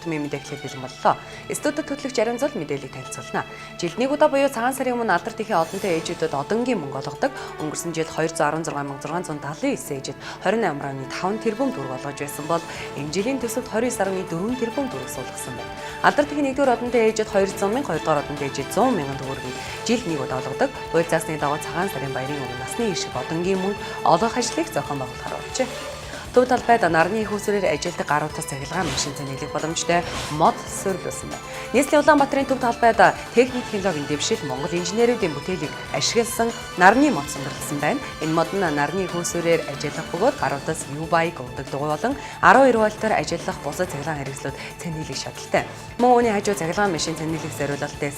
тутмын мэдээлэл бэлэн боллоо. Студид хөтлөгч Ариун Зул мэдээллийг танилцуулна. Жилд нэг удаа буюу цагаан сарын өмнө алдарт ихийн одонтой ээжүүдэд одонгийн мөнгө олгодог. Өнгөрсөн жил 216,679 ээжэд 28.5 тэрбум төгрөг олгож байсан бол энэ жилийн төсөвт 29.4 тэрбум төгрөг суулгасан байна. Алдарт ихийн нэгдүгээр одонтой ээжэд 200 мянга, хоёрдугаар одонтой ээжэд 100 мянган төгрөгийг жилд нэг удаа олгодог. Хууль заасны дагуу цагаан сарын баярын өмнө насны иршиг одонгийн мөнгө олгох ажлыг зохион байгуулахаар болжээ. Төв талбайд нарны их усүрээр ажилтдаг гаруутас цахилгаан машин цэнэглэх боломжтой мод суурилсан байна. Нийслэлийн Улаанбаатарын төв талбайд техник технологийн дэвшил Монгол инженеруудын бүтээлийг ашигласан нарны мод суурилсан байна. Энэ мод нь нарны их усүрээр ажиллах бөгөөд гаруутас U-bike удаг дугуй болон 12 вольтоор ажиллах бусад цахилгаан хэрэгслүүд цэнэглэх шаардлагатай. Мөн үүний хажуу цахилгаан машин цэнэглэх зориулалттай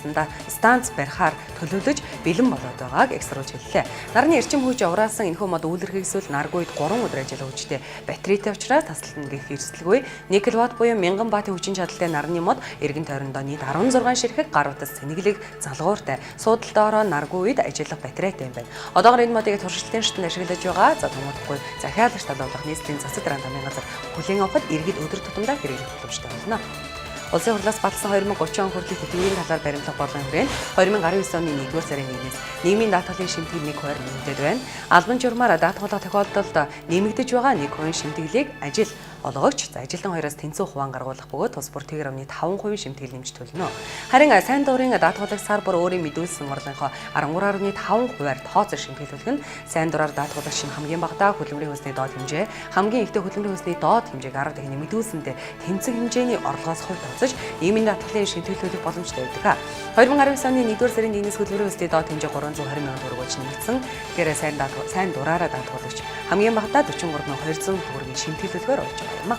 станц барихаар төлөвлөж бэлэн болоод байгааг эксрууч хэллээ. Нарны эрчим хүч авраасан энэхүү мод үйлэрхийгсүүл наргүй 3 өдөр ажиллах хүчтэй батарейтай учраас тасалдана гэх эрсдэлгүй 1 кВт буюу 1000 ваттын хүчин чадалтай нарны мод эргэн тойрондоо нийт 16 ширхэг гаруутас цэнэглэг залгууртай суудалтай ороо наргүй үед ажиллах батарейтай юм байна. Одоогор энэ модыг туршилтын шатнд ашиглаж байгаа. За томоохгүй захиалагч талуулах нийслэлийн засаг дараан тамирын газар хүлээн авахд иргэд өдөр тутамдаа хэрэглэх боломжтой болно. Улсын хурлаас батлсан 2030 он хүртэлх тэтгэврийн талаар баримлах болон хүрээнд 2019 оны 1-р сарын 1-ээс нийгмийн даатгалын шимтгэл 1 хувиар нэмэгдээд байна. Албан журмаар даатгалах тохиолдолд нэмэгдэж байгаа 1% шимтгэлийг ажил олгогч ажилтан хоёроос тэнцүү хувиан гаргуулах бөгөөд тус бүр тэгэр амны 5% шимтгэл нэмж төлнө. Харин сайн дурын даатгалах сар бүр өөрийн мэдүүлсэн орлогынхоо 13.5%-аар тооцоо шимтгэлүүлэх нь сайн дураар даатгалах шин хамгийн багадаа хөдөлмөрийн хөлсний доод хэмжээ, хамгийн ихтэй хөдөлмөрийн хөлсний доод хэмжээг 10 дахин нэмэгдүүлсэндээ тэнцэг хэмжээний орлогоос хувь тооцож нийгмийн даатгалын шимтгэлүүлэх боломжтой байдаг. 2019 оны 1-р сарын 1-ээс хөдөлмөрийн хөлсний доод хэмжээ 320 мянган төгрөгөөр нэмэгдсэн. Тэгэхээр сайн дураараа даатгалагч хамгийн багадаа 43,200 төгрөгийн шимтгэлүүлэхээр болж байгаа юм а.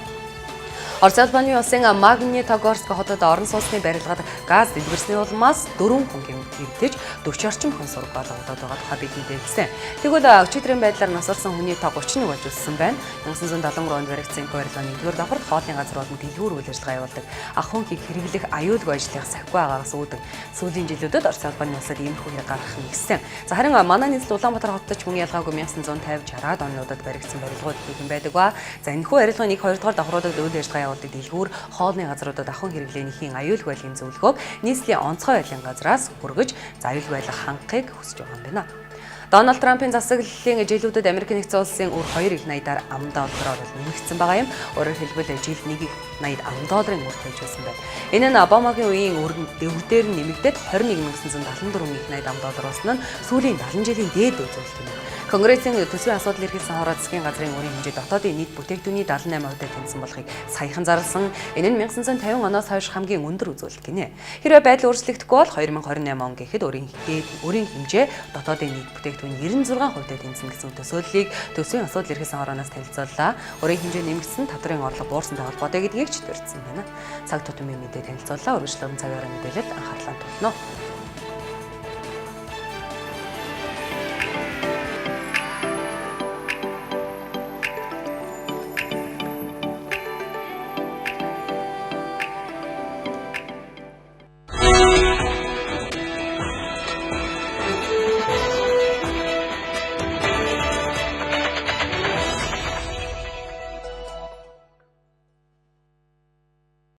Орос улбаны улсын Магнитогорск хотод орон сууцны барилгад газ дэлгэрсний улмаас 4 хүн гэмтэж 40 орчим хүн сураг болгогдоод байгаа тухай бид мэдээлсэн. Тэгвэл өчигдрийн байдлаар насарсан хүний тоо 31 болж өссөн байна. 1973 онд баригдсан барилгын 1-р давхарт хоолны газар болон дэлгүүр үйл ажиллагаа явуулдаг ах хүнхийг хэрэглэх аюулгүй ажлыг сахигүй байгаагаас үүдэн сүүлийн жилүүдэд Орос улбаны улсад иймэрхүү хэрэг гарах нэгсэн. За харин манай нийслэл Улаанбаатар хотод ч мөн ялгаагүй 1950-60-аад онуудад баригдсан барилгууд хийх байдаг ба. За энэхүү барилгын 1-2 дахь давхруудад үйл ажиллагаа явуулдаг дэлгүүр хоолны газруудад ахын хэрэглээнийхин аюулгүй байдлын зөвлөгөөг нийслэлийн онцгой байдлын газраас хүргэж аюулгүй байдлыг хангахыг хүсэж байгаа юм байна. Дональд Трампын засаглалын жилүүдэд Америк нэгдсэн улсын өр 2 их найдаар ам доллараар нэмэгдсэн байгаа юм. Өөрөөр хэлбэл жилд 1.80 ам долларын үр тавьж байсан байна. Энэ нь Обамагийн үеийн өвдөр нь нэмэгдээд 21,974 их найд ам доллар болсон нь сүүлийн 70 жилийн дээд үзүүлэлт юм. Конгрессийн төсвийн асуудал эрхэлсэн хороо засгийн газрын өрийн хэмжээ дотоодын нийт бүтээгдэхүүний 78% тэнцсэн болохыг саяхан зарласан. Энэ нь 1950 оноос хойш хамгийн өндөр үзүүлэлт гинэ. Хэрвээ байдал өөрчлөгдөхгүй бол 2028 он гэхэд өрийн хэмжээ дотоодын нийт бүтээгдэхүүний 96% тэнцсэн гэсэн төсөөллийг төсвийн асуудал эрхэлсэн хорооноос танилцууллаа. Өрийн хэмжээ нэмэгдсэн татварын орлого буурсантай холбоотой гэдгийг ч дурдсан байна. Цаг тутмын мэдээ танилцууллаа. Өргөжлөн цагаараа мэдээлэлд анхаарлаа татна.